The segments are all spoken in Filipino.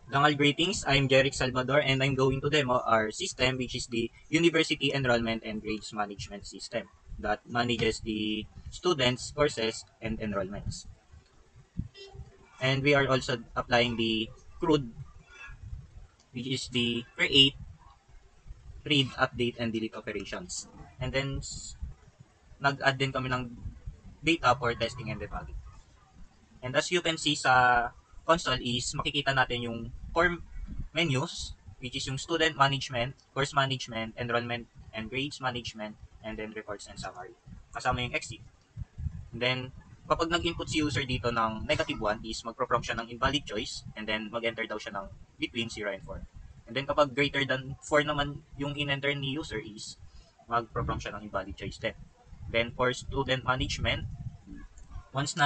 Dangal greetings, I'm Jeric Salvador and I'm going to demo our system, which is the University Enrollment and Grades Management System that manages the students, courses, and enrollments. And we are also applying the CRUD, which is the create, read, update, and delete operations. And then nag-add din kami ng data for testing and debugging. And as you can see sa console is makikita natin yung core menus, which is yung student management, course management, enrollment and grades management, and then reports and summary. Kasama yung exit. And then, kapag nag-input si user dito ng -1 is magpo-prompt siya ng invalid choice and then mag-enter daw siya ng between 0 and 4. And then kapag greater than 4 naman yung in-enter ni user is magpo-prompt siya ng invalid choice din. Then for student management, once na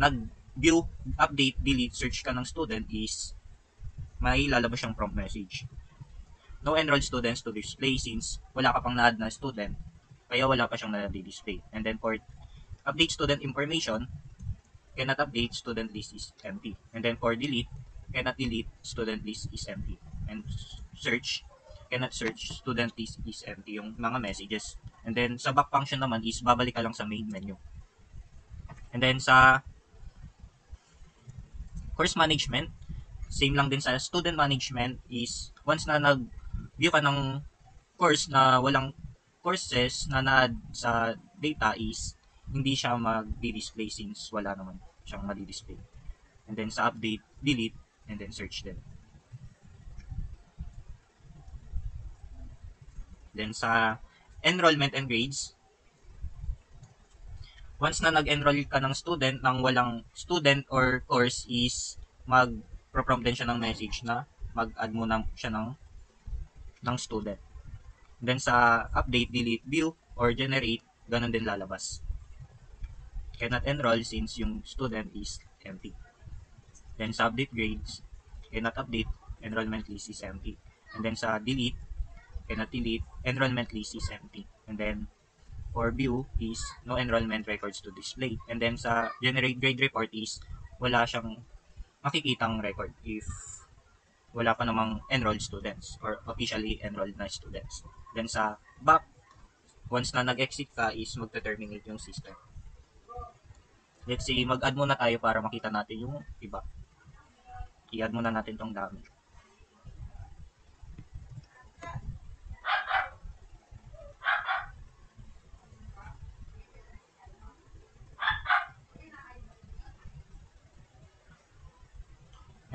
nag-view, update, delete, search ka ng student is may lalabas siyang prompt message. No enrolled students to display since wala ka pang na-add na student, kaya wala pa siyang na-display. And then for update student information, cannot update, student list is empty. And then for delete, cannot delete, student list is empty. And search, cannot search, student list is empty yung mga messages. And then sa back function naman is babalik ka lang sa main menu. And then sa course management, same lang din sa student management is once na nag-view ka ng course na walang courses na na-add sa data is hindi siya mag-display since wala naman siyang ma-display. And then sa update, delete, and then search din. Then sa enrollment and grades, once na nag-enroll ka ng student nang walang student or course is mag-prompt din siya ng message na mag-add muna siya ng student. Then sa update, delete, view, or generate, ganun din lalabas. Cannot enroll since yung student is empty. Then sa update grades, cannot update, enrollment list is empty. And then sa delete, cannot delete, enrollment list is empty. And then for view is no enrollment records to display. And then sa generate grade report is wala siyang makikitang record if wala pa namang enrolled students or officially enrolled na students. Then sa back, once na nag-exit ka is magte-terminate yung system. Let's say mag-add muna tayo para makita natin yung iba. I-add muna natin tong dami.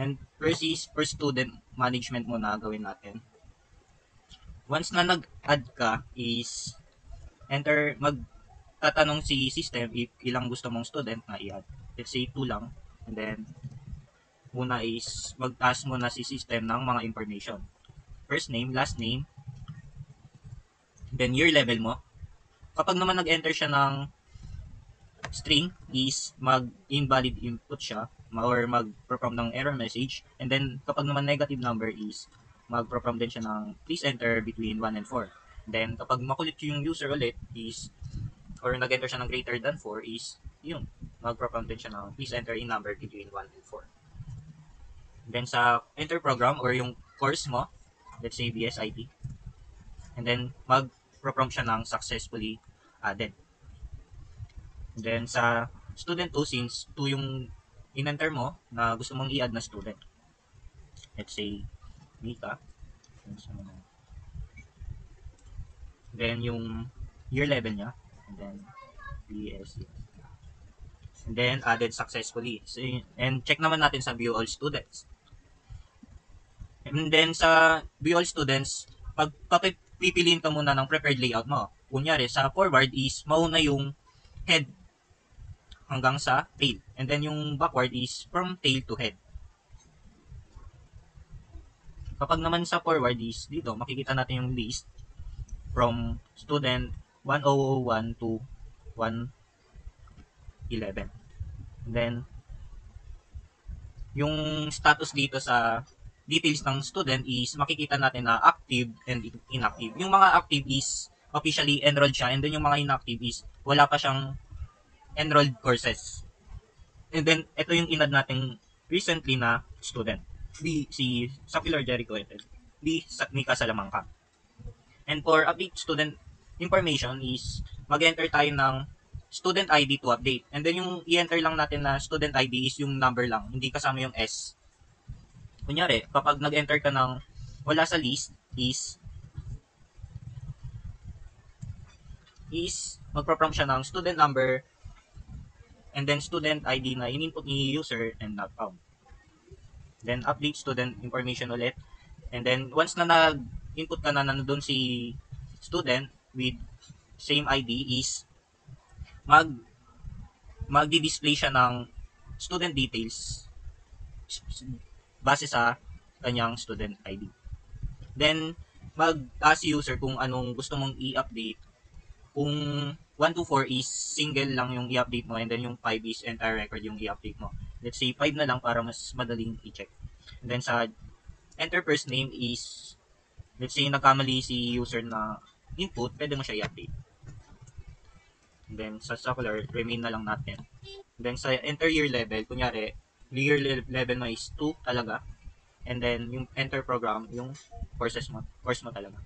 And first is per student management muna gawin natin. Once na nag-add ka is enter, magtatanong si system if ilang gusto mong student na i-add. Let's say 2 lang. And then muna is mag-task muna si system ng mga information. First name, last name, then year level mo. Kapag naman nag-enter siya ng string is mag-invalid input siya or mag-prompt ng error message. And then kapag naman negative number is mag-prompt din siya ng please enter between 1 and 4. Then kapag makulit yung user ulit is or nag-enter siya ng greater than 4 is yun, mag-prompt din siya ng please enter in number between 1 and 4. Then sa enter program or yung course mo, let's say BSIT, and then mag-prompt siya ng successfully added. And then sa student 2, since 2 yung in-enter mo na gusto mong i-add na student, let's say Mika, then yung year level niya, and then BSc, and then added successfully. So, and check naman natin sa view all students. And then sa view all students, pag pipiliin ka muna ng preferred layout mo. Kunyari sa forward is mauna yung head hanggang sa tail. And then yung backward is from tail to head. Kapag naman sa forward is dito, makikita natin yung list from student 1001 to 111. And then, yung status dito sa details ng student is makikita natin na active and inactive. Yung mga active is officially enrolled siya, and then yung mga inactive is wala pa siyang enrolled courses. And then, ito yung inad natin recently na student. B. Si Sapilar Jericho Ethel. D. Mika Salamanca. And for update student information is mag-enter tayo ng student ID to update. And then yung i-enter lang natin na student ID is yung number lang, hindi kasama yung S. Kunyari, kapag nag-enter ka ng wala sa list is magpo-prompt siya ng student number and then student ID na in-input ni user and not found. Then update student information ulit. And then once na nag-input ka na nandun si student with same ID is magdi-display siya ng student details base sa kanyang student ID. Then mag-ask user kung anong gusto mong i-update. Kung 1 to 4 is single lang yung i-update mo and then yung 5 is entire record yung i-update mo. Let's say 5 na lang para mas madaling i-check. And then sa enter first name is, let's say nagkamali si user na input, pwede mo siya i-update. And then sa Sapilar, remain na lang natin. And then sa enter year level, kunyari, year level mo is 2 talaga. And then yung enter program, yung course mo talaga.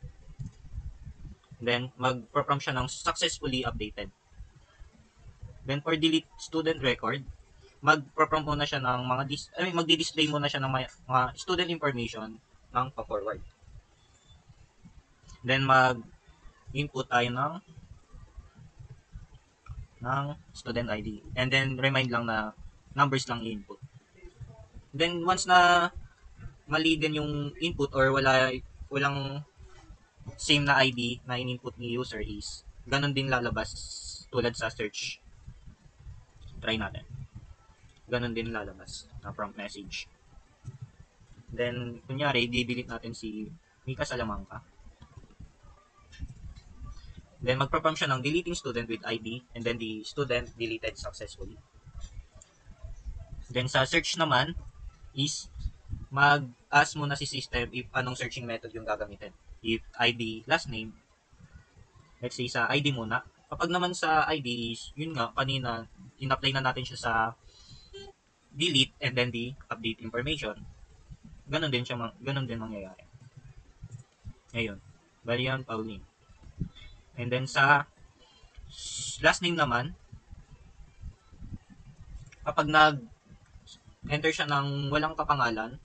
And then mag-prompt siya ng successfully updated. Then for delete student record, mag-prompt muna siya ng mga magdi-display muna siya ng mga student information ng pa-forward. Then mag-input tayo ng student ID. And then remind lang na numbers lang i-input. Then once na mali din yung input or walang same na ID na in-input ni user is ganun din lalabas tulad sa search. Try natin. Ganun din lalabas na prompt message. Then kunyari i-delete natin si Mika Salamanca. Then magpa-prompt siya ng deleting student with ID and then the student deleted successfully. Then sa search naman is mag-ask muna si system if anong searching method yung gagamitin. If ID last name, let's say sa ID muna. Kapag naman sa ID is, yun nga, kanina, in-apply na natin siya sa delete and then the update information. Ganun din mangyayari. Ngayon, Balian Pauline. And then sa last name naman, kapag nag-enter siya ng walang kapangalan,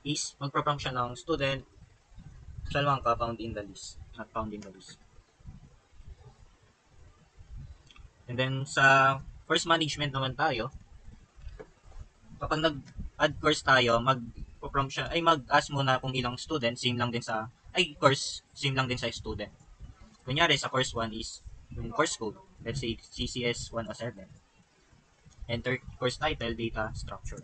is magpa-prompt siya ng student Salamanca found in the list, not found in the list. And then sa course management naman tayo, kapag nag-add course tayo, mag-prompt siya, mag-ask muna kung ilang student, same lang din sa student. Kunyari sa course 1 is yung course code, let's say CCS 107. Enter course title, data structure,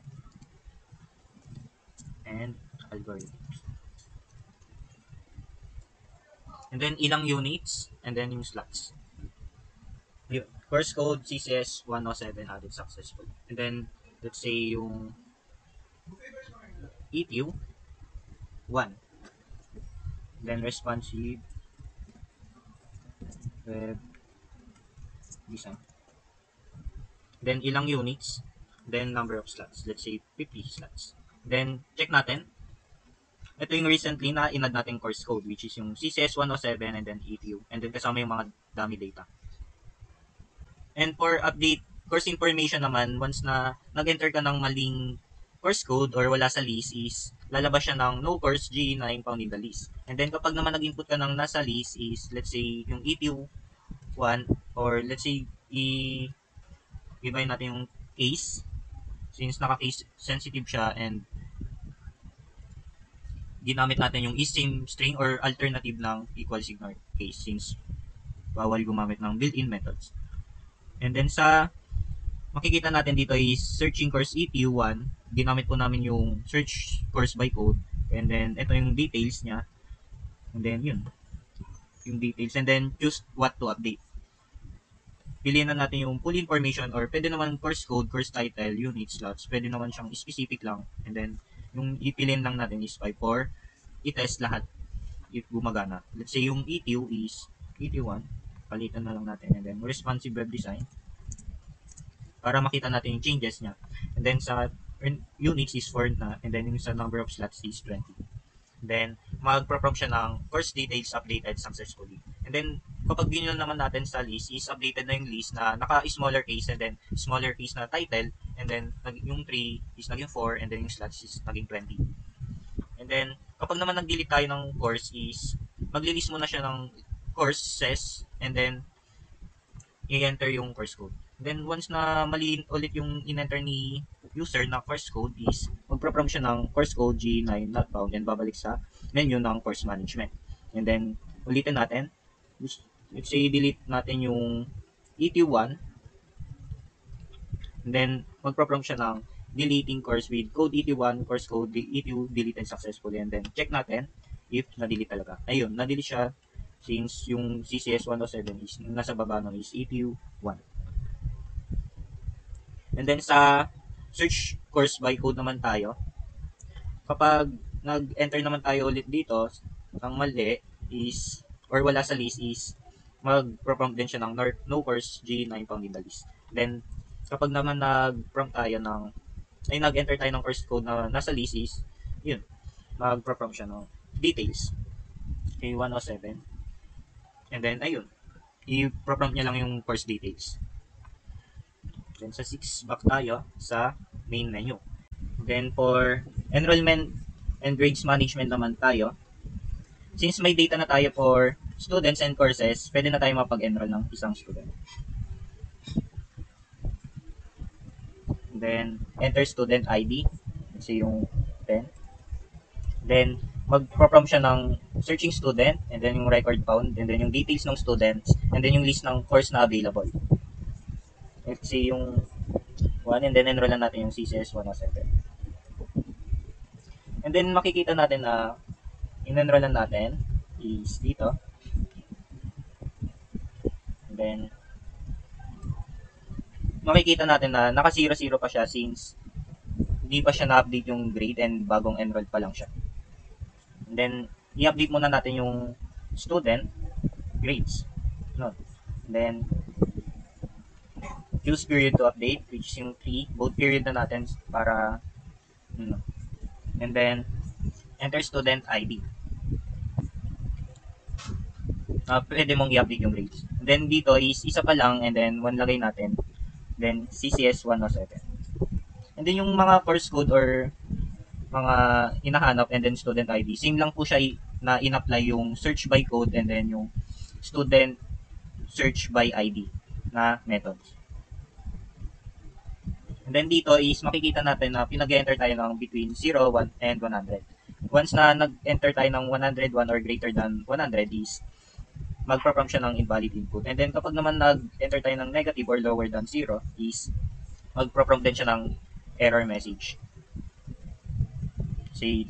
and algorithms. And then ilang units, and then yung slots. Course code CCS 107 added successfully. And then let's say yung ETU 1. Then responsive web design. Then ilang units, then number of slots. Let's say 50 slots. Then check natin. Ito yung recently na in-add nating course code which is yung CCS 107 and then ETU. And then kasama yung mga dummy data. And for update course information naman, once na nag-enter ka ng maling course code or wala sa list is lalabas siya ng no course G9 found in the list. And then kapag naman nag-input ka ng nasa list is let's say yung ETU 1 or let's say i-divide natin yung case since naka-case sensitive siya and ginamit natin yung is-same string or alternative ng equals ignore case since bawal gumamit ng built-in methods. And then sa makikita natin dito is searching course ETU1, ginamit po namin yung search course by code and then ito yung details niya and then yun yung details and then choose what to update. Piliin na natin yung full information or pwede naman course code, course title, unit slots, pwede naman siyang specific lang and then yung ipiliin lang natin is 5 for i-test lahat if gumagana. Let's say yung ETU is ETU1, palitan na lang natin and then responsive web design para makita natin yung changes niya. And then sa units is 4 na, and then yung sa number of slots is 20. Then, magpo-prompt siya ng course details updated successfully. And then, kapag binil naman natin sa list, is updated na yung list na naka-smaller case and then smaller case na title, and then yung 3 is naging 4, and then yung slots is naging 20. And then, kapag naman nag-delete tayo ng course is, magli-list muna siya ng courses, and then, i-enter yung course code. Then, once na mali ulit yung in-enter ni user na course code is, magpo-prompt siya ng course code G9 not found and babalik sa menu ng course management. And then, ulitin natin. Let's say, delete natin yung ET1. And then, magpo-prompt siya ng deleting course with code ET1, course code ET2 deleted successfully. And then, check natin if na-delete talaga. Ayun, na-delete siya since yung CCS 107 is nasa baba nun is ET1. And then, sa search course by code naman tayo, kapag nag-enter naman tayo ulit dito, ang mali is, or wala sa list is, mag-prompt din siya ng no course G9 found in the list. Then, kapag naman nag-prompt tayo ng, ay nag-enter tayo ng course code na nasa list is, yun, mag-prompt siya ng details. Okay, 107. And then, ayun, i-prompt niya lang yung course details. Then, sa 6, back tayo sa main menu. Then, for enrollment and grades management naman tayo, since may data na tayo for students and courses, pwede na tayo mapag-enroll ng isang student. Then, enter student ID. Kasi yung 10. Then, mag-prompt siya ng searching student, and then yung record found, and then yung details ng students, and then yung list ng course na available. Let's see yung 1, and then enroll natin yung CCS 107. And then, makikita natin na in-enroll natin is dito. And then, makikita natin na naka 0-0 pa siya since hindi pa siya na-update yung grade and bagong enroll pa lang siya. And then, i-update muna natin yung student grades. No. And then, choose period to update, which is yung 3. Both period na natin para, and then, enter student ID. Pwede mong i-update yung grades. And then, dito is isa pa lang, and then, 1 lagay natin. Then, CCS 107. And then, yung mga course code or mga hinahanap, and then student ID, same lang po siya na in-apply yung search by code and then yung student search by ID na methods. And then dito is makikita natin na pinag-enter tayo ng between 0, 1, and 100. Once na nag-enter tayo ng 101 or greater than 100 is magpa-prompt siya ng invalid input. And then kapag naman nag-enter tayo ng negative or lower than 0 is magpa-prompt din siya ng error message. Say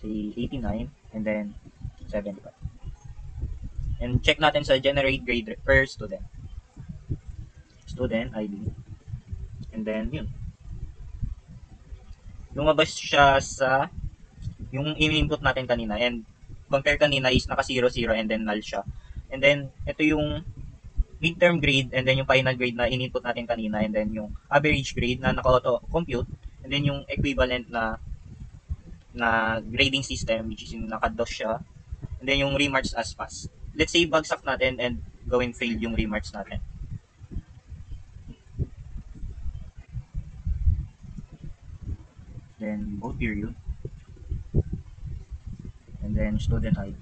89 and then 75. And check natin sa generate grade per student. Student ID. And then, yun. Lumabas siya sa yung in-input natin kanina. And compare kanina is naka 0-0 and then null siya. And then, ito yung midterm grade and then yung final grade na in-input natin kanina. And then yung average grade na naka-auto-compute. And then yung equivalent na grading system which is yung naka-DOS siya. And then yung remarks as pass. Let's say bagsak natin and gawin failed yung remarks natin. Then both period. And then student ID.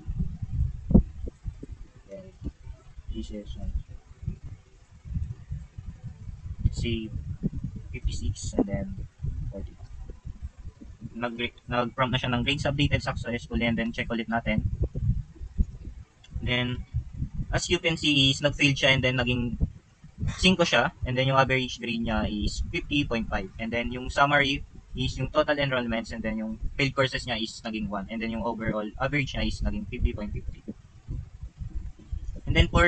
Then GCS 1. Let's say 56 and then 40. Nag-prompt na siya ng grades updated successfully and then check ulit natin. Then, as you can see is nag-fail siya and then naging 5 siya and then yung average grade niya is 50.5 and then yung summary is yung total enrollments and then yung failed courses niya is naging 1 and then yung overall average niya is naging 50.50. And then for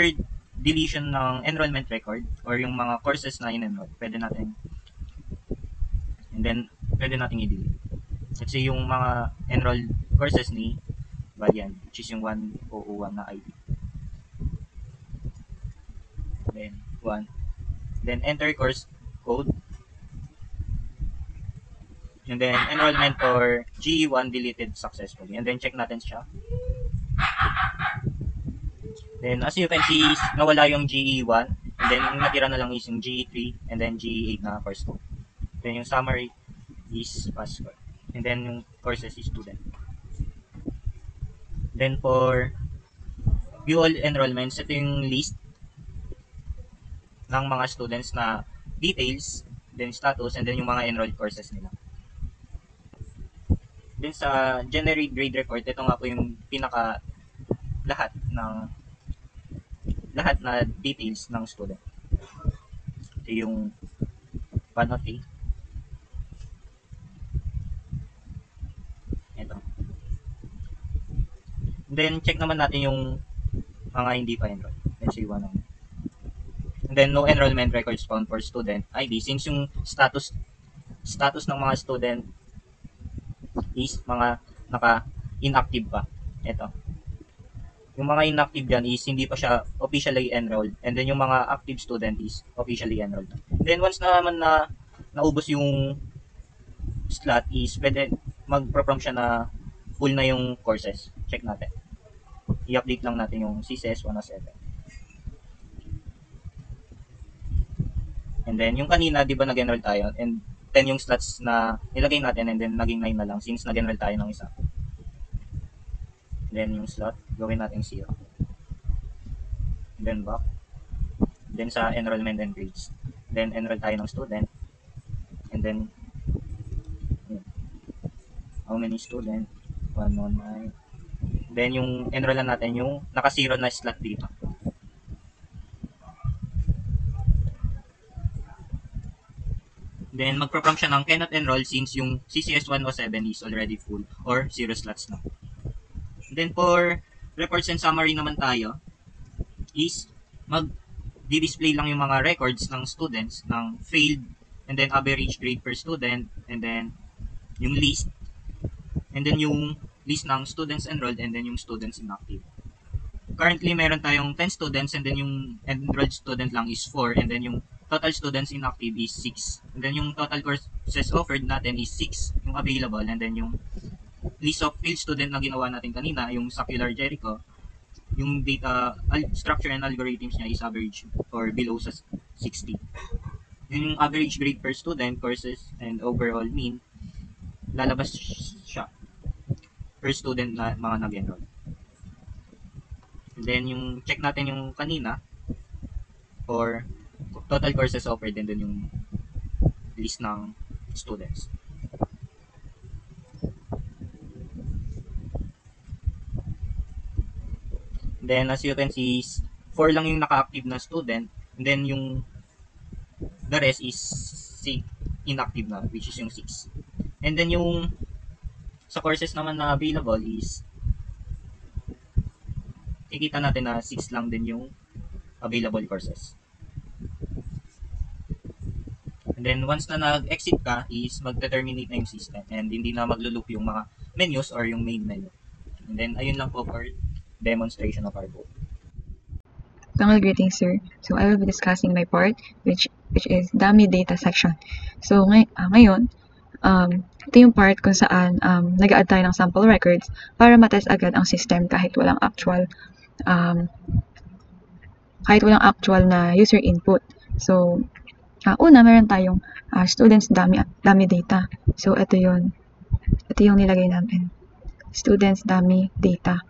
deletion ng enrollment record or yung mga courses na in-enroll, pwede natin i-delete. Let's say yung mga enrolled courses ni Valiant, which is yung 101 na ID. Then 1. Then enter course code. And then enrollment for GE1 deleted successfully. And then check natin siya. Then as you can see, nawala yung GE1. And then yung natira na lang is yung GE3 and then GE8 na course ko. Then yung summary is pass score. And then yung courses is student. Then for view all enrollments, ito yung list ng mga students na details, then status, and then yung mga enrolled courses nila. Then sa January grade report, ito nga po yung pinaka lahat na details ng student. Ito yung panoti. Ito. Then check naman natin yung mga hindi pa enroll. Let's say one. And then no enrollment records found for student ID, since yung status ng mga student is mga naka-inactive pa. Ito. Yung mga inactive dyan is hindi pa siya officially enrolled. And then yung mga active student is officially enrolled. Then once naman na naubos yung slot is pwede mag-prompt siya na full na yung courses. Check natin. I-update lang natin yung CCS 107. And then yung kanina, di ba nag-enroll tayo? And 10 yung slots na nilagay natin and then naging 9 na lang since nag-enroll tayo ng isa. Then yung slot, gawin natin 0. Then back. Then sa enrollment and grades. Then enroll tayo ng student. And then how many student? 119. Then yung enroll natin yung naka-0 na slot dito. Then magpo-prompt siya ng cannot enroll since yung CCS 107 is already full or 0 slots na. Then for reports and summary naman tayo is mag-display lang yung mga records ng students ng failed and then average grade per student and then yung list and then yung list ng students enrolled and then yung students inactive. Currently meron tayong 10 students and then yung enrolled student lang is 4 and then yung total students inactive is 6. And then yung total courses offered natin is 6 yung available and then yung list of failed student na ginawa natin kanina, yung Sacular Jericho, yung data structure and algorithms niya is average or below sa 60. Yung average grade per student, courses, and overall mean, lalabas siya per student na mga nag-enroll. And then yung check natin yung kanina for total courses offered and then yung list ng students. Then as you can see, 4 lang yung naka-active na student and then yung the rest is inactive na, which is yung 6. And then yung sa courses naman na available is kikita natin na 6 lang din yung available courses. And then once na nag-exit ka is mag-terminate na yung system and hindi na maglo-loop yung mga menus or yung main menu. And then ayun lang po for demonstration of our code. Tangal greetings, sir. So I will be discussing my part, which is dummy data section. So ngayon, ito yung part kung saan nag-add tayo ng sample records para matest agad ang system kahit walang actual na user input. So una, meron tayong students dummy data. So ito yung nilagay namin. Students dummy data.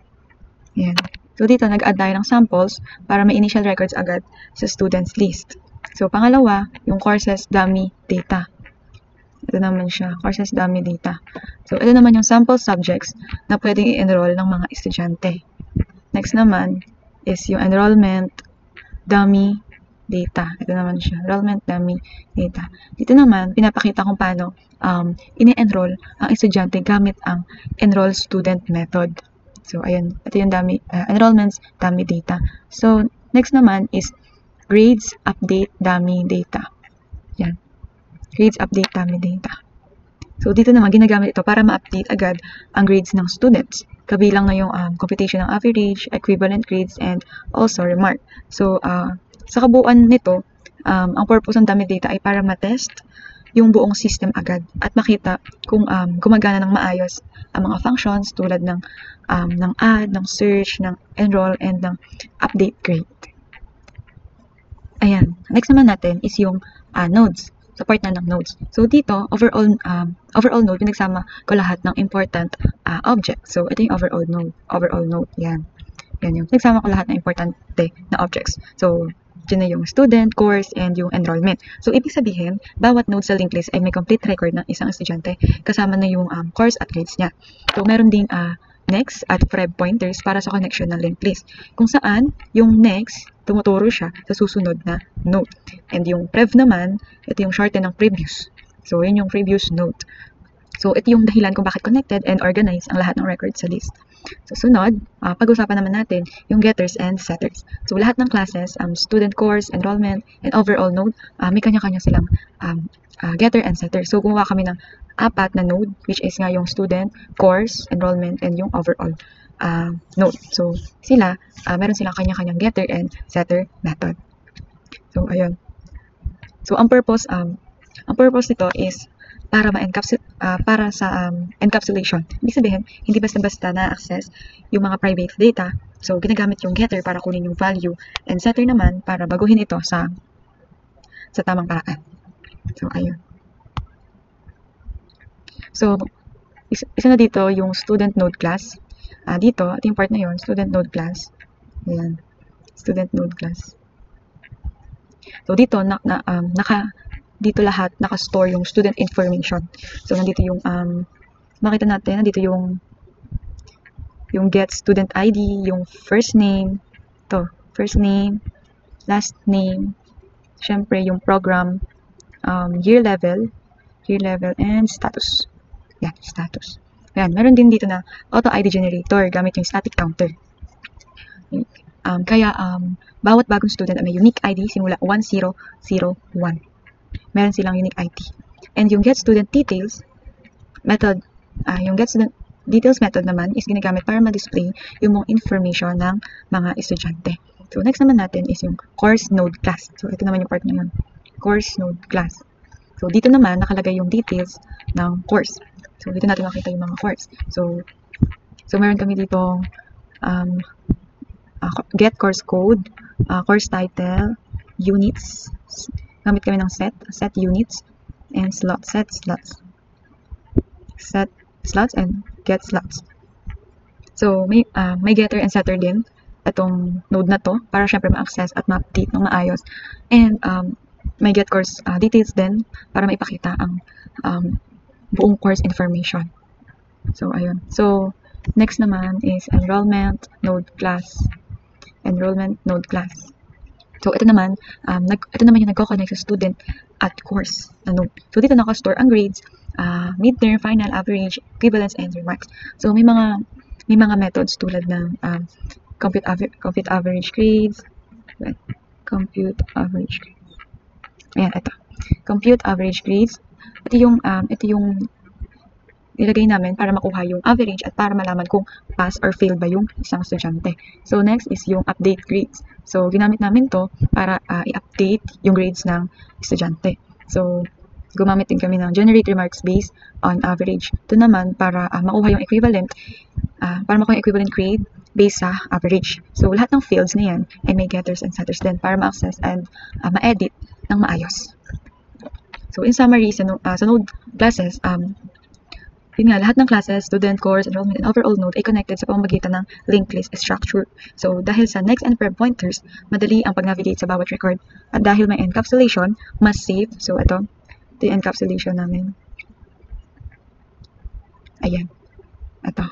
Yan. So dito nag-add tayo ng samples para may initial records agad sa students list. So pangalawa, yung courses dummy data. Ito naman siya, courses dummy data. So ito naman yung sample subjects na pwedeng i-enroll ng mga estudyante. Next naman is yung enrollment dummy data. Ito naman siya, enrollment dummy data. Dito naman, pinapakita kung paano ini-enroll ang estudyante gamit ang enroll student method. So, ayun, ito yung enrollments dummy data. So, next naman is grades update dummy data. Yan. Grades update dummy data. So, dito naman, ginagamit ito para ma-update agad ang grades ng students. Kabilang na yung computation ng average, equivalent grades, and also remark. So, sa kabuuan nito, ang purpose ng dummy data ay para ma-test yung buong system agad at makita kung gumagana ng maayos ang mga functions tulad ng add, ng search, ng enroll, and ng update grade. Ayan. Next naman natin is yung nodes. Support na ng nodes. So dito, overall node, pinagsama ko lahat ng important objects. So ito yung overall node. Overall node. Yan. Yan yung pinagsama ko lahat ng importante na objects. So dyan na yung student, course, and yung enrollment. So ibig sabihin, bawat node sa linked list ay may complete record ng isang estudyante kasama na yung course at grades niya. So meron ding next at prev pointers para sa connection ng linked list. Kung saan, yung next, tumuturo siya sa susunod na node. And yung prev naman, ito yung shorten ng previous. So, yun yung previous node. So, ito yung dahilan kung bakit connected and organized ang lahat ng records sa list. So, sunod, pag-usapan naman natin yung getters and setters. So, lahat ng classes, student, course, enrollment, and overall node, may kanya-kanya silang getter and setter. So, gumawa kami ng 4 na node, which is nga yung student, course, enrollment, and yung overall node. So, sila, meron silang kanya-kanyang getter and setter method. So, ayun. So, ang purpose nito is para para sa encapsulation. Ibig sabihin, hindi basta-basta na-access yung mga private data. So, ginagamit yung getter para kunin yung value, and setter naman para baguhin ito sa tamang paraan. So, ayun. So, isa na dito yung student node class. Dito, ito yung part na yun, student node class. Ayan, student node class. So, dito, dito lahat naka-store yung student information. So, nandito yung, makita natin, nandito yung get student ID, yung first name, first name, last name, syempre yung program, year level, and status. Yan, status. Ayan, meron din dito na auto ID generator gamit yung static counter. Kaya, bawat bagong student ay may unique ID simula 1001. Meron silang unique ID. And yung get student details method, yung get student details method naman is ginagamit para ma-display yung mga information ng mga estudyante. So, next naman natin is yung course node class. So, ito naman yung part na yun. Course node class. So, dito naman nakalagay yung details ng course. So, dito natin makita yung mga course. So meron kami dito get course code, course title, units. Gamit kami ng set units, and set slots, and get slots. So, may getter and setter din itong node na to para syempre ma-access at ma-update ng maayos. And may get course details din para maipakita ang buong course information. So, ayun. So, next naman is enrollment node class. Enrollment node class. So, ito naman yung nagko-connect sa student at course na node. So, dito naka-store ang grades, midterm, final, average, equivalence, and remarks. So, may mga methods tulad ng compute average grades. Compute average grades. Ayan, ito. Compute average grades. Ito yung nilagay namin para makuha yung average at para malaman kung pass or fail ba yung isang estudyante. So, next is yung update grades. So, ginamit namin to para i-update yung grades ng estudyante. So, gumamit din kami ng generate remarks based on average. Ito naman para makuha yung equivalent grade based sa average. So, lahat ng fields na yan ay may getters and setters din para ma-access and ma-edit ng maayos. So, in summary, sa node classes, yun nga, lahat ng classes, student, course, enrollment, and overall node ay connected sa pamamagitan ng linked list structure. So, dahil sa next and prev pointers, madali ang pag-navigate sa bawat record. At dahil may encapsulation, mas safe. So, ito yung encapsulation namin. Ayan. Ito.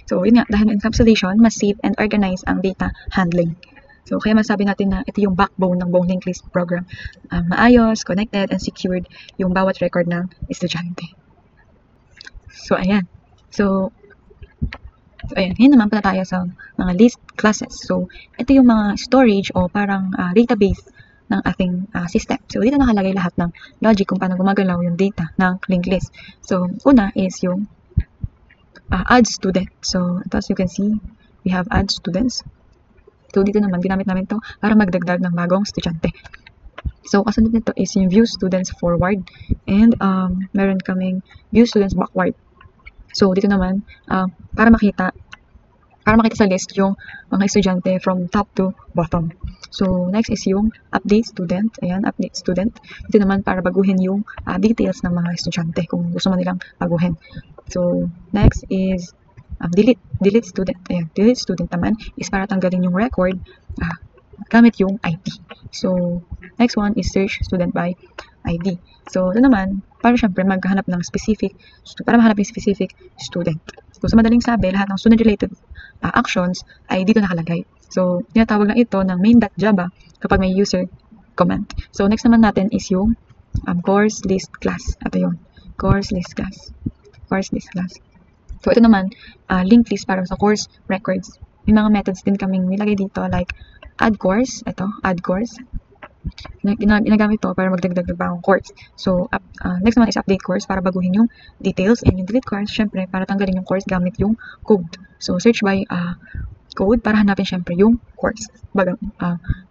So, yun nga, dahil may encapsulation, mas safe and organized ang data handling. So, kaya masabi natin na ito yung backbone ng buong linked list program. Maayos, connected, and secured yung bawat record ng estudyante. So, ayan. So, ayan. Ngayon naman pala tayo sa mga list classes. So, ito yung mga storage o parang database ng ating system. So, dito nakalagay lahat ng logic kung paano gumagalaw yung data ng linked list. So, una is yung add student. So, as you can see, we have add students. So, dito naman, ginamit namin to para magdagdag ng bagong estudyante. So, kasunod nito is yung view students forward and meron kaming view students backward. So, dito naman, para makita sa list yung mga estudyante from top to bottom. So, next is yung update student. Ayan, update student. Ito naman para baguhin yung details ng mga estudyante kung gusto mo nilang baguhin. So, next is delete student. Ayan, delete student naman is para tanggalin yung record gamit yung ID. So, next one is search student by ID. So, ito naman, para syempre maghanap ng specific, para mahanap yung specific student. So, sa madaling sabi, lahat ng student-related actions ay dito nakalagay. So, tinatawag lang ito ng main.java kapag may user comment. So, next naman natin is yung course list class. Ito yung course list class. Course list class. So, ito naman, linked list para sa course records. May mga methods din kaming nilagay dito like add course. Ito, add course. Ginagamit ito para magdagdag ng bagong course. So, next naman is update course para baguhin yung details, and yung delete course, syempre, para tanggalin yung course gamit yung code. So, search by code para hanapin syempre yung course.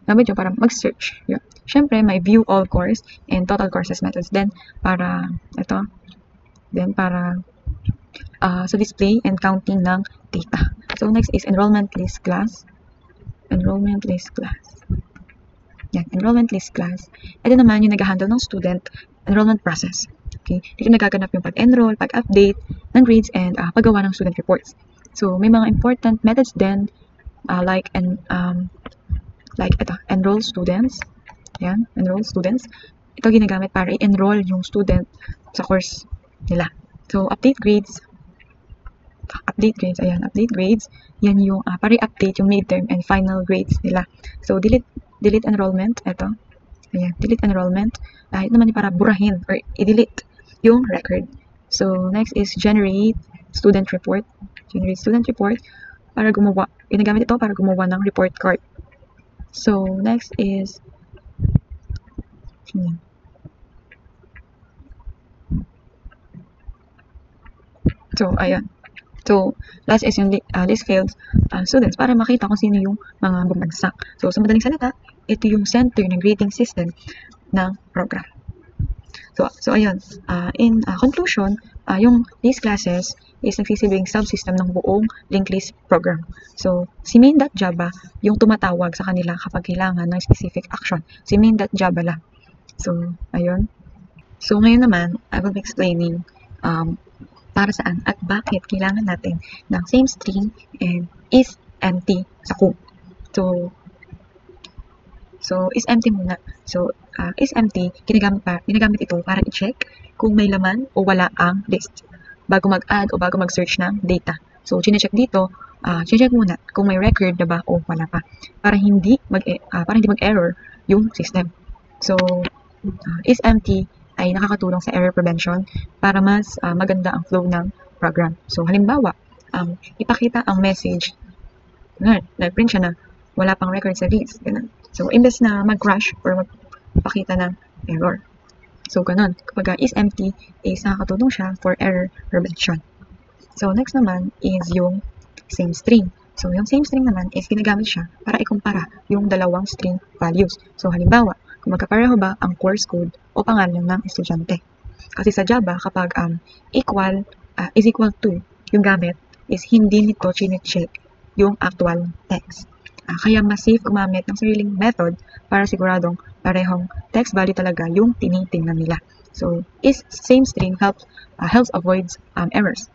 Gamit yun para mag-search. Yeah. Syempre, may view all course and total courses methods. Then, para sa display and counting ng data. So, next is enrollment list class. Enrollment list class. Yan, enrollment list class. Ito naman yung nag-handle ng student enrollment process. Okay? Dito nagaganap yung pag-enroll, pag-update ng grades, and paggawa ng student reports. So, may mga important methods din like enroll students. Yan, enroll students. Ito ginagamit para i-enroll yung student sa course nila. So, update grades. Ayan, update grades. Yan yung para i-update yung midterm and final grades nila. So, delete enrollment. Ito. Ayan, delete enrollment. Ito naman yung para burahin or i-delete yung record. So, next is generate student report. Generate student report para gumawa. Ginagamit ito para gumawa ng report card. So, next is So, ayan. So, last is yung list failed students para makita kung sino yung mga bumagsak. So, sa madaling salita, ito yung center ng grading system ng program. So ayun. In conclusion, yung list classes is nagsisilbing subsystem ng buong linked list program. So, si main.java yung tumatawag sa kanila kapag kailangan ng specific action. Si main.java lang. So, ayun. So, ngayon naman, I will be explaining para saan at bakit kailangan natin ng same string and is empty sa code. So is empty muna. So, is empty, ginagamit ito para i-check kung may laman o wala ang list bago mag-add o bago mag-search ng data. So, chine-check dito, chine-check muna kung may record na ba o wala pa para hindi mag-error yung system. So, is empty ay nakakatulong sa error prevention para mas maganda ang flow ng program. So, halimbawa, ipakita ang message, nag-print siya na wala pang record sa list. Ganun. So, imbes na mag-crash or magpakita ng error. So, ganun. Kapag is empty, is nakakatulong siya for error prevention. So, next naman is yung same string. So, yung same string naman is ginagamit siya para ikumpara yung dalawang string values. So, halimbawa, kung magkapareho ba ang course code o pangalan ng estudyante. Kasi sa Java, kapag is equal to, yung gamit is hindi nito chine-check yung actual text. Kaya mas safe gumamit ng sariling method para siguradong parehong text value talaga yung tinitingnan nila. So, is same string helps avoids errors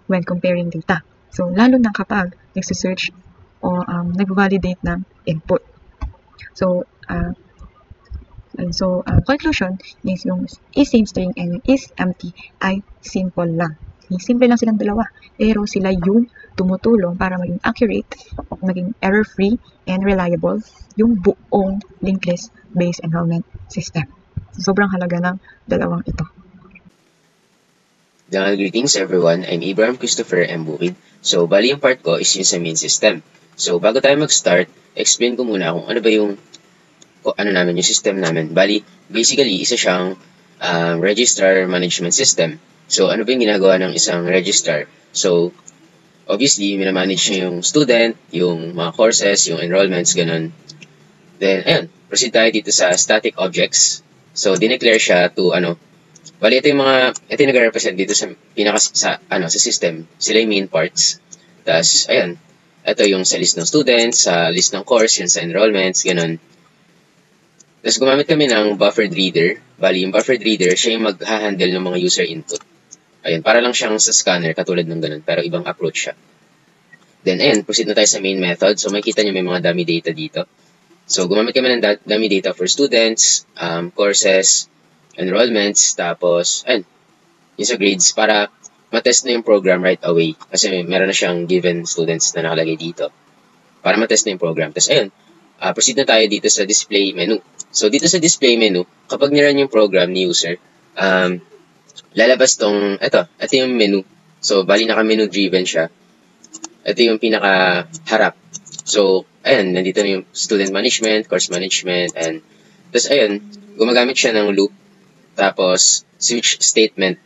when comparing data. So, lalo na kapag nagsisearch o nag-validate ng input. So, conclusion is yung is same string and is empty ay simple lang. Simple lang silang dalawa, pero sila yung tumutulong para maging accurate, maging error-free, and reliable yung buong linked list-based enrollment system. Sobrang halaga ng dalawang ito. Greetings everyone, I'm Abraham Christopher M. Bukid. So, bali yung part ko is yung sa main system. So, bago tayo mag-start, explain ko muna kung ano ba yung yung system namin. Bali, basically, isa siyang registrar management system. So, ano ba yung ginagawa ng isang registrar? So, obviously, minamanage niya yung student, yung mga courses, yung enrollments, ganun. Then, ayun, proceed tayo dito sa static objects. So, dineclare siya to, bali, ito yung nag-represent dito sa sa system. Sila yung main parts. Tapos, ayun, ito yung sa list ng students, sa list ng course, yun sa enrollments, ganun. Tapos, gumamit kami ng buffered reader. Bali, yung buffered reader, siya yung mag-handle ng mga user input. Ayun, para lang siyang sa scanner, katulad ng ganun, pero ibang approach siya. Then, ayun, proceed na tayo sa main method. So, makikita nyo may mga dummy data dito. So, gumamit kami ng dummy data for students, courses, enrollments, tapos, ayun, yung sa grades, para matest na yung program right away. Kasi meron na siyang given students na nakalagay dito. Para matest na yung program. Tapos, ayun, proceed na tayo dito sa display menu. So, dito sa display menu, kapag niran yung program ni user, lalabas ito yung menu. So, bali naka-menu driven siya. Ito yung pinaka-harap. So, ayan, nandito na yung student management, course management, and tapos ayun, gumagamit siya ng loop, tapos switch statement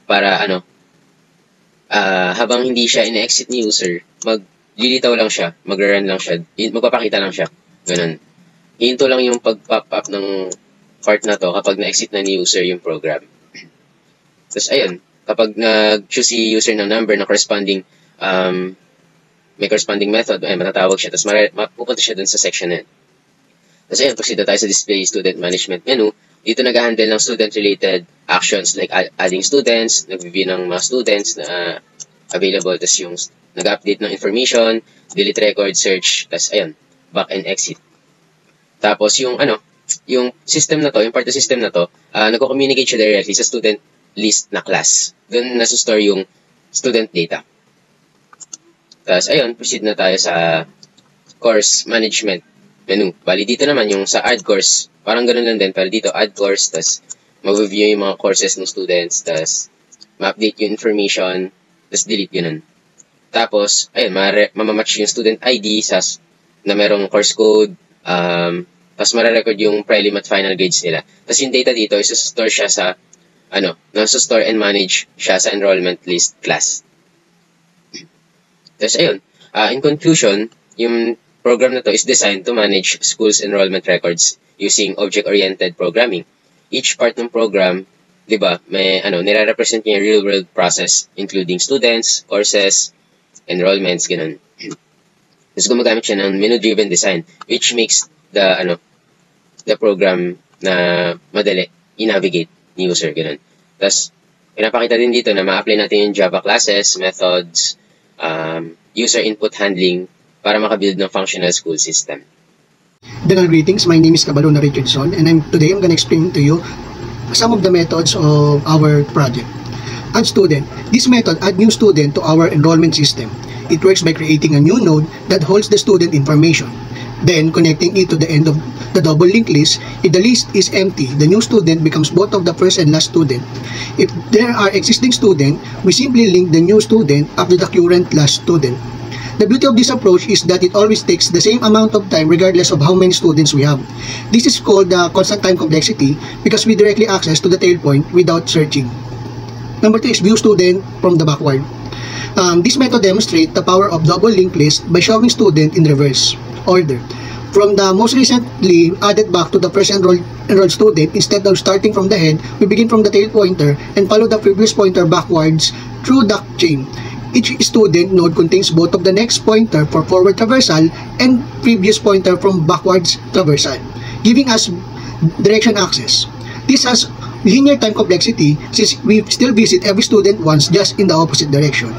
para habang hindi siya ina-exit ni user, maglilitaw lang siya, mag-run lang siya, magpapakita lang siya, ganun. Hinto lang yung pag-pop up ng part na to kapag na-exit na ni user yung program. Tapos ayun, kapag nag-choose si user ng number na corresponding may corresponding method, ay matatawag siya, tapos mapupunta siya dun sa section na yun. Tapos ayun, proceed tayo sa display student management menu. Dito nag-handle ng student-related actions like adding students, nag-review ng mga students na available, tapos yung nag-update ng information, delete record, search, tapos ayun, back and exit. Tapos yung system na to, yung part of system na to, nagko-communicate siya directly sa student list na class. Doon nasa-store yung student data. Tapos, ayun, proceed na tayo sa course management menu. Bali, dito naman yung sa add course. Parang ganun lang din. Pero dito, add course. Tapos, mag-review yung mga courses ng students. Tapos, ma-update yung information. Tapos, delete yun. Tapos, ayun, mamamatch yung student ID na merong course code. Tapos, mara-record yung prelim at final grades nila. Tapos, yung data dito, isa-store siya sa, nasa-store and manage siya sa enrollment list class. Tapos ayun, in conclusion, yung program na to is designed to manage schools' enrollment records using object-oriented programming. Each part ng program, di ba, may nire-represent niya yung real-world process, including students, courses, enrollments, ganun. Tapos gumagamit siya ng menu-driven design, which makes the program na madali i-navigate ni user, ganun. Tapos, pinapakita din dito na ma-apply natin yung Java classes, methods, user input handling para makabuild ng functional school system. Dental greetings, my name is Cabalona Richardson and today I'm going to explain to you some of the methods of our project. Add student. This method add new student to our enrollment system. It works by creating a new node that holds the student information. Then, connecting it to the end of the double link list. If the list is empty, the new student becomes both of the first and last student. If there are existing students, we simply link the new student after the current last student. The beauty of this approach is that it always takes the same amount of time regardless of how many students we have. This is called the constant time complexity because we directly access to the tail point without searching. Number 3 is view student from the backward. This method demonstrates the power of double linked list by showing student in reverse order. From the most recently added back to the first enrolled student, instead of starting from the head, we begin from the tail pointer and follow the previous pointer backwards through the chain. Each student node contains both of the next pointer for forward traversal and previous pointer from backwards traversal, giving us direction access. This has linear time complexity since we still visit every student once just in the opposite direction.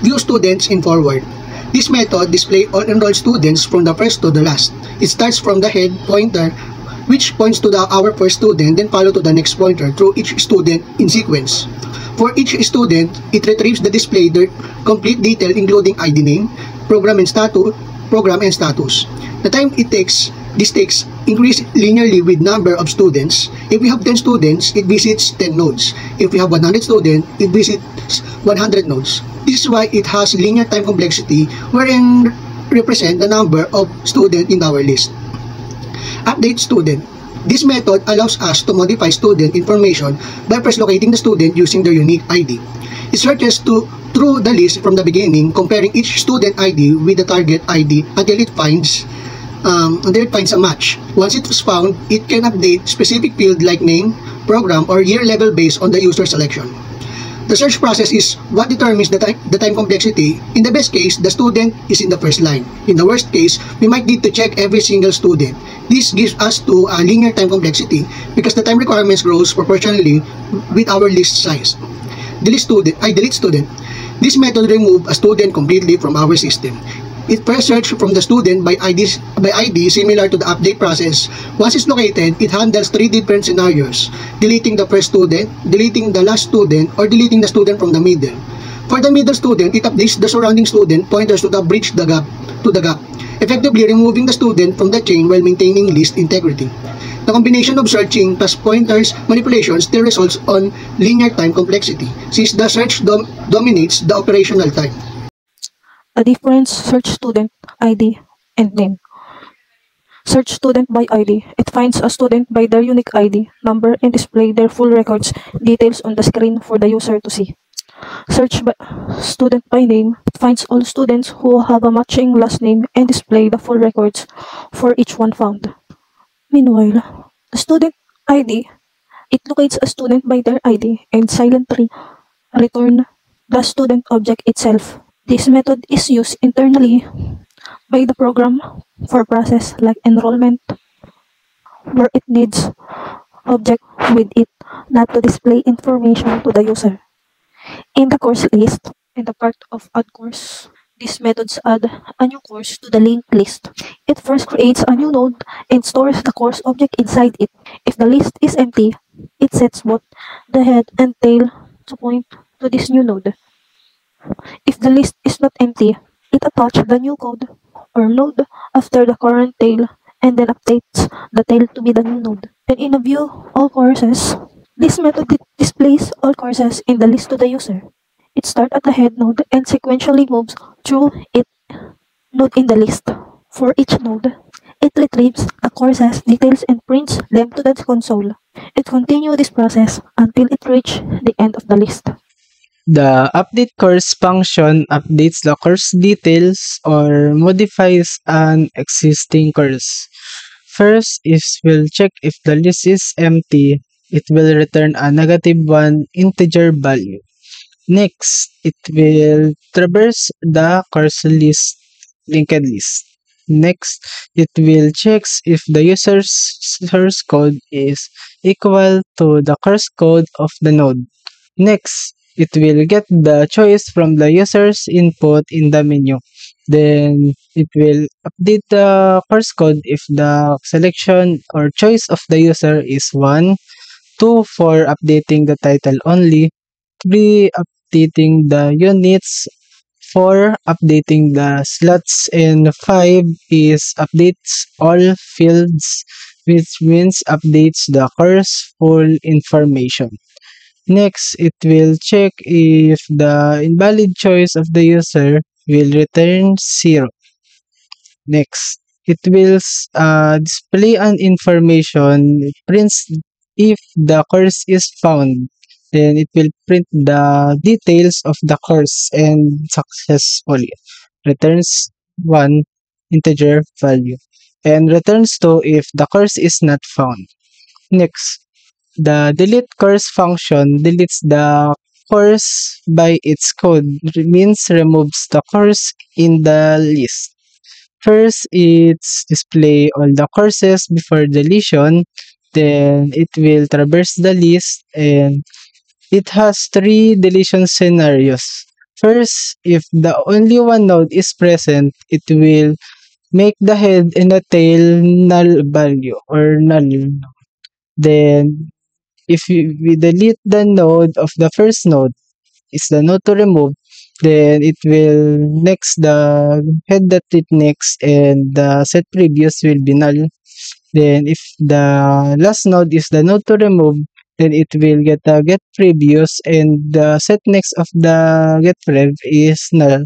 View students in forward. This method displays all enrolled students from the first to the last. It starts from the head pointer, which points to our first student, then follow to the next pointer through each student in sequence. For each student, it retrieves the display their complete detail including ID name, program and status. The time this takes increase linearly with number of students. If we have 10 students, it visits 10 nodes. If we have 100 students, it visits 100 nodes. This is why it has linear time complexity wherein represent the number of students in our list. Update student. This method allows us to modify student information by first locating the student using their unique ID. It searches through the list from the beginning, comparing each student ID with the target ID until it finds until it finds a match. Once it is found, it can update specific field like name, program, or year level based on the user selection. The search process is what determines the time complexity. In the best case, the student is in the first line. In the worst case, we might need to check every single student. This gives us to a linear time complexity because the time requirements grows proportionally with our list size. Delete student. This method removes a student completely from our system. It first searches from the student by ID similar to the update process. Once it's located, it handles 3 different scenarios: deleting the first student, deleting the last student, or deleting the student from the middle. For the middle student, it updates the surrounding student pointers to bridge the gap, effectively removing the student from the chain while maintaining list integrity. The combination of searching plus pointers manipulation still results on linear time complexity, since the search dominates the operational time. A difference search student ID and name. Search student by ID. It finds a student by their unique ID, number, and display their full records details on the screen for the user to see. Search by student by name. It finds all students who have a matching last name and display the full records for each one found. Meanwhile, the student ID. It locates a student by their ID and silently return the student object itself. This method is used internally by the program for process like enrollment, where it needs object with it not to display information to the user. In the course list, in the part of add course, these methods add a new course to the linked list. It first creates a new node and stores the course object inside it. If the list is empty, it sets both the head and tail to point to this new node. If the list is not empty, it attaches the new code or node after the current tail and then updates the tail to be the new node. And in a view all courses, this method displays all courses in the list to the user. It starts at the head node and sequentially moves through each node in the list. For each node, it retrieves the courses details and prints them to the console. It continues this process until it reaches the end of the list. The update course function updates the course details or modifies an existing course. First is will check if the list is empty. It will return a -1 integer value. Next, it will traverse the course list, linked list. Next, it will check if the user's source code is equal to the course code of the node. Next, it will get the choice from the user's input in the menu. Then, it will update the course code if the selection or choice of the user is 1, 2 for updating the title only, 3 updating the units, 4 updating the slots, and 5 is updates all fields, which means updates the course full information. Next, it will check if the invalid choice of the user will return 0. Next, it will display an information, it prints if the course is found. Then it will print the details of the course and successfully returns 1 integer value and returns 2 if the course is not found. Next, the delete course function deletes the course by its code, means removes the course in the list. First, it's display all the courses before deletion, then it will traverse the list and it has 3 deletion scenarios. First, if the only one node is present, it will make the head and the tail null value or null. Then, if we delete the node of the first node, is the node to remove, then it will next the head that it next and the set previous will be null. Then if the last node is the node to remove, then it will get the get previous and the set next of the get prev is null.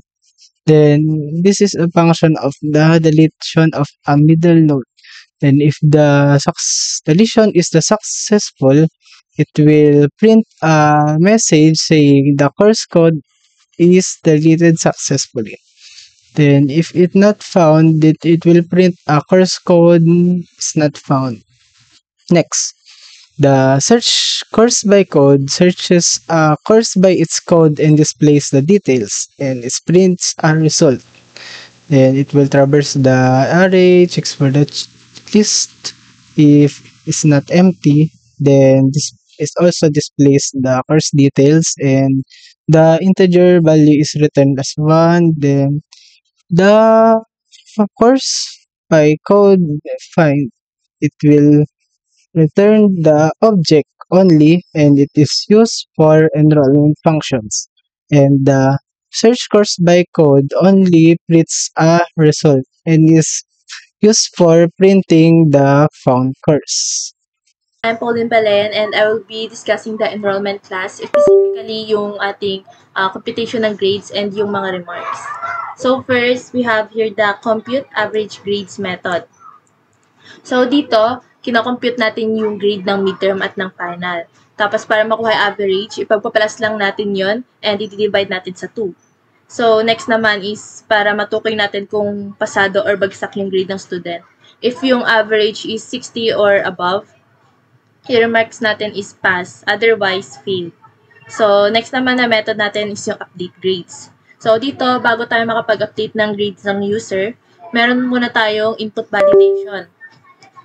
Then this is a function of the deletion of a middle node. And if the deletion is the successful, it will print a message saying the course code is deleted successfully. Then if it not found, it will print a course code is not found. Next, the search course by code searches a course by its code and displays the details, and it prints a result. Then it will traverse the array, checks for the list. If it's not empty, then this is also displays the course details, and the integer value is returned as 1. Then the course by code find, it will return the object only, and it is used for enrollment functions. And the search course by code only prints a result and is used for printing the found course. I'm Pauline Balayan and I will be discussing the enrollment class, specifically yung ating computation ng grades and yung mga remarks. So first, we have here the compute average grades method. So dito, kinocompute natin yung grade ng midterm at ng final. Tapos para makuha yung average, ipagpapalas lang natin yon and i-divide natin sa 2. So next naman is para matukoy natin kung pasado or bagsak yung grade ng student. If yung average is 60 or above, yung remarks natin is pass, otherwise fail. So, next naman na method natin is yung update grades. So, dito, bago tayo makapag-update ng grades ng user, meron muna tayong input validation.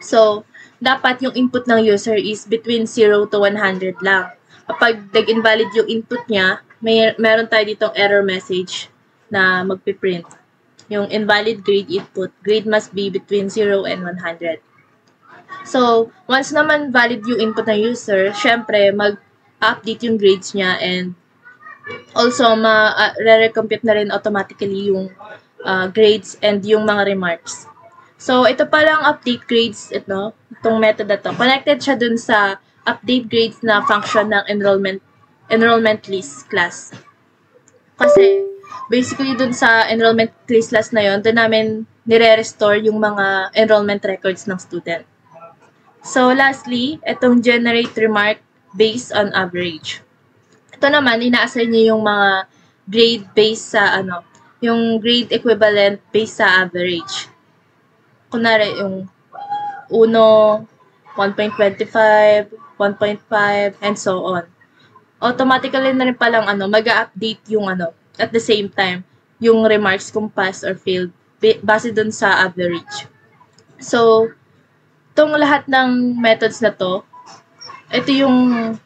So, dapat yung input ng user is between 0 to 100 lang. Kapag nag-invalid yung input niya, meron tayo ditong error message na magpiprint. Yung invalid grade input, grade must be between 0 and 100. So, once naman valid yung input ng user, syempre, mag-update yung grades niya and also, re-recompute na rin automatically yung grades and yung mga remarks. So, ito palang update grades, itong method na to. Connected siya dun sa update grades na function ng enrollment list class. Kasi, basically dun sa enrollment list class na yon, dun namin nire-restore yung mga enrollment records ng student. So, lastly, itong generate remark based on average. Ito naman, ina-assign niya yung mga grade based sa, yung grade equivalent based sa average. Kunwari, yung 1, 1.25, 1.5, and so on. Automatically na rin palang, mag-update yung, at the same time, yung remarks kung pass or failed, base dun sa average. So, itong lahat ng methods na to, ito yung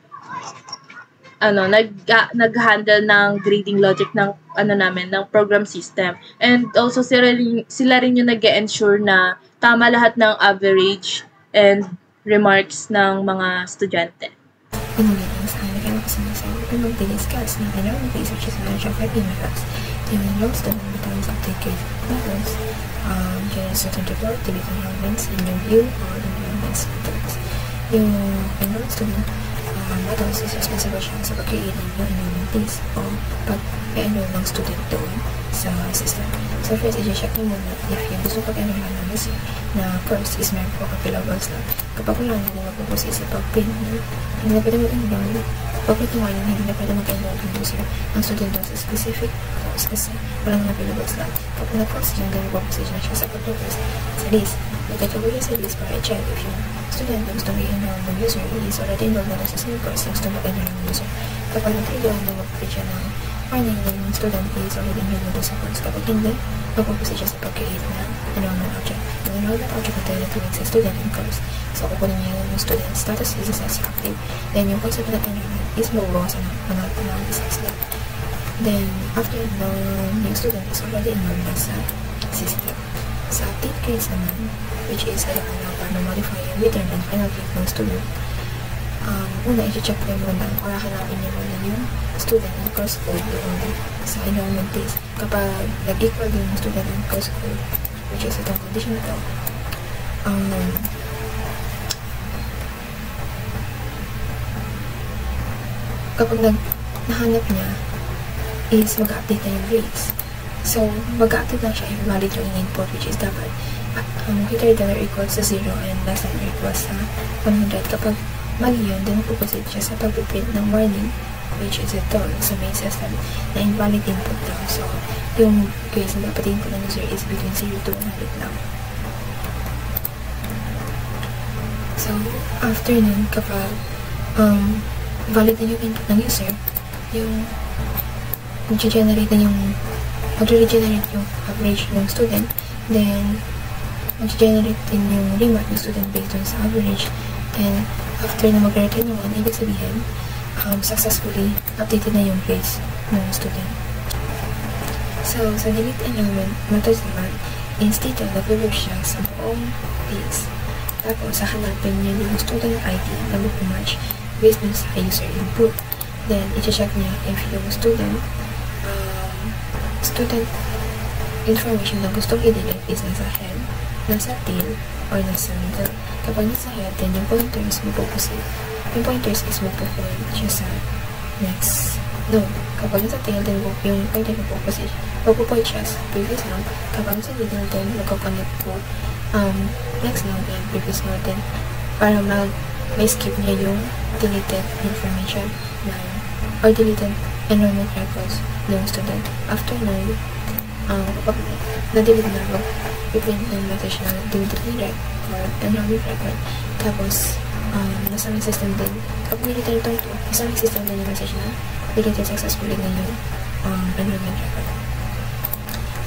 nag-handle ng grading logic ng ng program system. And also sila rin yung nag-ensure na tama lahat ng average and remarks ng mga estudyante. Greetings, I'm Miguel Casanasa. We will be discussing the enrollment research manager of IP methods. The enrollment student methods update grade methods, generate certain report, delete enrollments, and review all enrollments methods. Yung enrollment student methods is responsible siya sa pag-create ng new enrollment list o pag-enroll ng student doon sa system. So first, i-check nyo muna if yung gusto pag-enroll ng user na course is meron po available slot. Kapag wala na mag-proceed sa pag-print na hindi na pwede mag-enroll, pag-print mo yun, hindi na pwede mag-enroll ng user ng student doon sa specific course kasi wala na available slot. Kapag na-proceed yun, then mag-proceed na siya sa pag-progress sa list. Magkakawin sa list para i-check if yung student na gusto mag-enroll ng user is already enrolled na sa same course na gusto mag-enroll ng user. Kapag na-trigger na mag-print siya ng warning na yung student is already enrolled sa course. Kapag hindi, mag-proceed siya sa pag-create na enrollment object. Yung enrollment object na tayo na sa student in course. So, kukunin niya yung student status is active. Then, yung concept na enrollment is mabubawasan ng analysis na. Then, after yung student is already enrolled na sa system. Sa update grades naman, which is para modify yung midterm and final grade ng student, una, i-check na muna para hanapin niyo muna yung student and course code doon sa enrollment list. Kapag nag-equal yung student and course code, which is itong condition na ito, kapag nahanap niya, is mag-update na yung grades. So, mag-update na siya if valid yung input, which is dapat greater than or equals to 0 and less than or equals sa 100. Kapag mali yun, then pupusit siya sa pag-print ng warning, which is ito sa main system na invalid input daw. So, yung grades na dapat input ng user is between 0 to 100 lang. So, after nun, kapag valid na yung input ng user, yung mag-regenerate yung average ng student, then mag-generate din yung remark ng student based on sa average, and after na mag-return naman, ibig sabihin, successfully updated na yung grades ng student. So, sa delete enrollment methods naman, is dito nag-reverse siya sa buong base. Tapos, hahanapin niya yung student ID na mag-match based dun sa user input. Then, i-check niya if yung student information na gustong i-delete is nasa head, nasa tail, or nasa middle. Kapag nasa head, then yung pointers magpo-proceed. Yung pointers is magpo-point siya sa next node. Kapag nasa tail, then yung pointer magpo-point siya sa previous node. Kapag nasa middle, then magko-connect po next node and previous node, then para may skip niya yung deleted information or deleted enrollment records ng student. After nun, kapag na-delete na ako, i-print yung message na deleted record or enrollment record. Tapos, nasa may system din. Kapag nilitan ito, nasa may system din yung message na deleted successfully na yung enrollment record.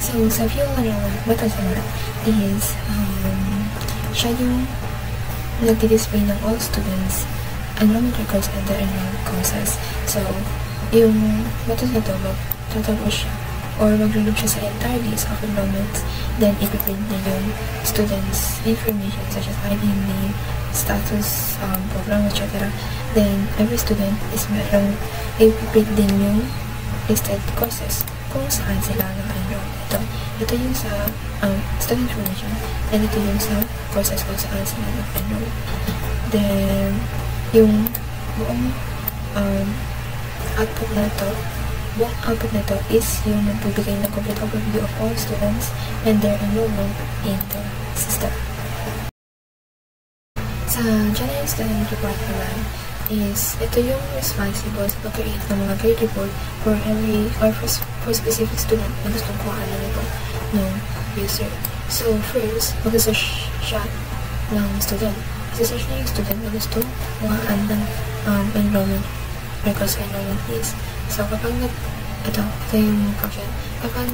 So, sa view enrollment method naman is, siya yung nag-display ng all students enrollment records and their enrollment courses. So, yung method na ito, magtatapos siya or mag-reloop siya sa entire list of enrollments, then ipiprint niya yung students' information such as ID, name, status, program, etc. Then, every student is merong ipiprint din yung listed courses kung saan sila naka-enroll. Ito yung sa student information, and ito yung sa courses kung saan sila naka-enroll. Then, yung buong output na ito is yung nagbibigay ng complete overview of all students and their enrollment in the system. Sa General Student Report naman is ito yung responsible sa pag-create ng mga grade report for every or for specific student na gustong kuhaan na ito ng user. So first, mag-search siya ng student. Isa-search niya yung student na gusto kuhaan ng enrollment records or enrollment list. So kapag ito yung caption. Kapag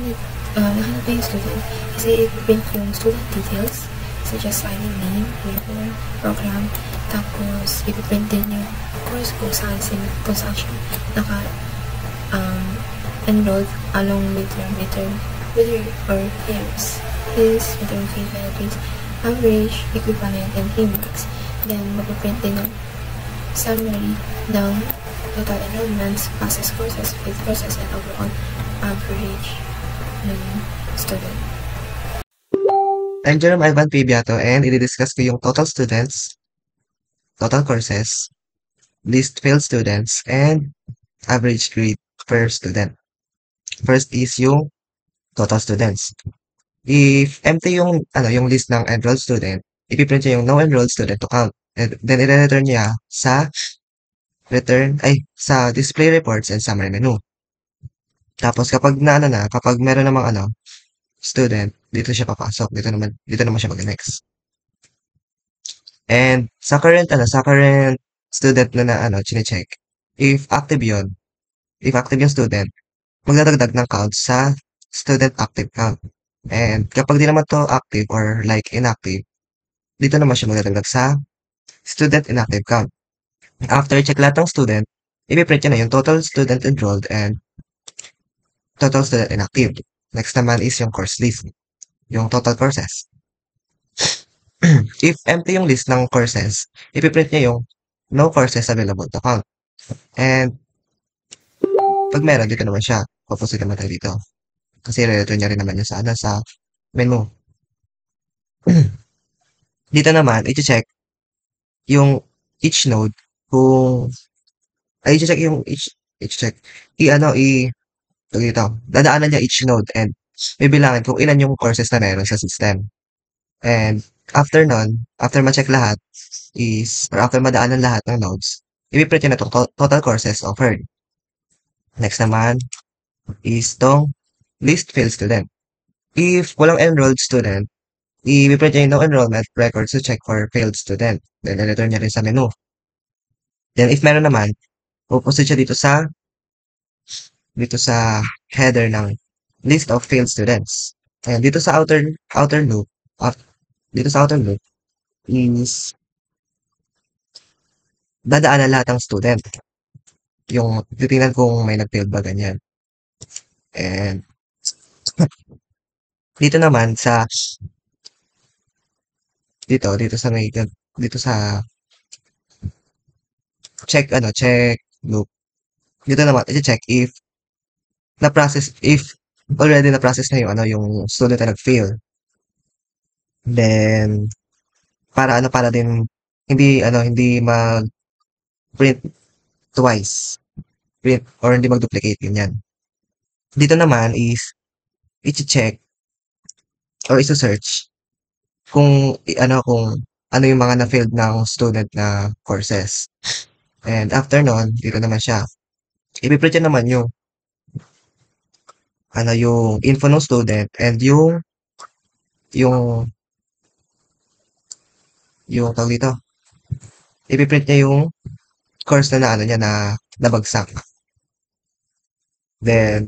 nahanap na yung student, kasi i-print yung student details such as ID, name, paper, program, tapos i-print din yung course kung saan siya naka-enrolled along with your or years. His, midterm fee, benefits, average, equivalent, and remarks. Then, mag-print din ng summary ng total enrollments, passes courses, failed courses, and overall average ng student. I'm Jerome Ivan P. Biato, and i-discuss ko yung total students, total courses, list failed students, and average grade per student. First is yung total students. If empty yung list ng enrolled student, ipiprint niya yung no enrolled student to count. And then i-return niya sa display reports and summary menu. Tapos kapag kapag meron namang student, dito siya papasok. Dito naman siya mag-next. And sa current student na chine-check, if active yung student, magdadagdag ng count sa student active count. And kapag di naman to active or like inactive, dito naman siya magdadagdag sa student inactive count. After check lahat ng student, ipiprint niya na yung total student enrolled and total student inactive. Next naman is yung course list, yung total courses. If empty yung list ng courses, ipiprint niya yung no courses available to count. And pag meron, dito naman siya. Pupusin naman tayo dito. Kasi return niya rin naman yun sa menu. Dito naman, i-check yung each node kung i-check dadaanan niya each node and bibilangin kung ilan yung courses na meron sa system. And after nun, after ma-check lahat after madaanan lahat ng nodes, ipiprint niya na itong total courses offered. Next naman is tong list failed student. If walang enrolled student, i-print niya yung no enrollment records to check for failed student. Then, i-return niya rin sa menu. Then, if meron naman, pupunta siya dito sa header ng list of failed students. And dito sa outer loop, dito sa outer loop is dadaanan lahat ng student. Yung titingnan kung may nag-failed ba ganyan. And dito naman sa dito sa check loop. Dito naman i-check if already na-process na yung student na nag-fail. Then para din hindi mag-print twice. Print or hindi mag-duplicate ganyan. Dito naman is i-check or i-search kung ano yung mga na-failed ng student na courses. And after nun, dito naman siya. I-print niya naman yung info ng student and yung tawag dito. I-print niya yung course na nabagsak. Then,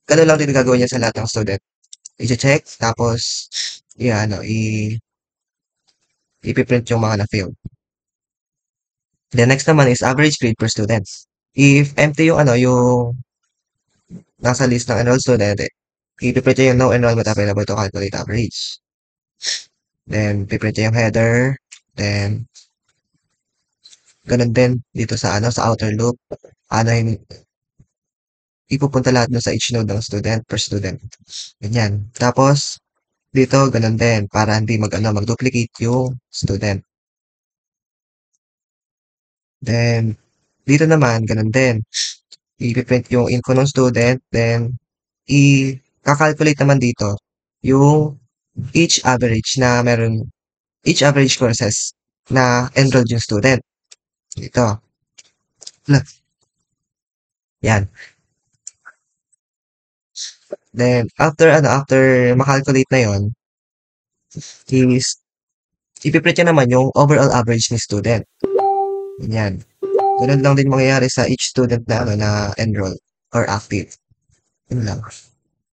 ganun lang din gagawin niya sa lahat ng student. I-check, tapos, i-print yung mga na-fail. The next naman is average grade per students. If empty yung nasa list ng enrolled student, i-print niya yung no enrollment available to calculate average. Then, i-print niya yung header. Then, ganun din dito sa outer loop. Ipupunta lahat sa each node ng student per student. Ganyan. Tapos, dito, ganun din, para hindi mag-duplicate yung student. Then, dito naman, ganun din. I-print yung info ng student, then, i-calculate naman dito yung each average courses na enrolled yung student. Dito. Yan. Then, after makalculate na yon, is ipiprint niya naman yung overall average ni student. Ganyan. Ganun lang din mangyayari sa each student na enroll or active. Yun lang.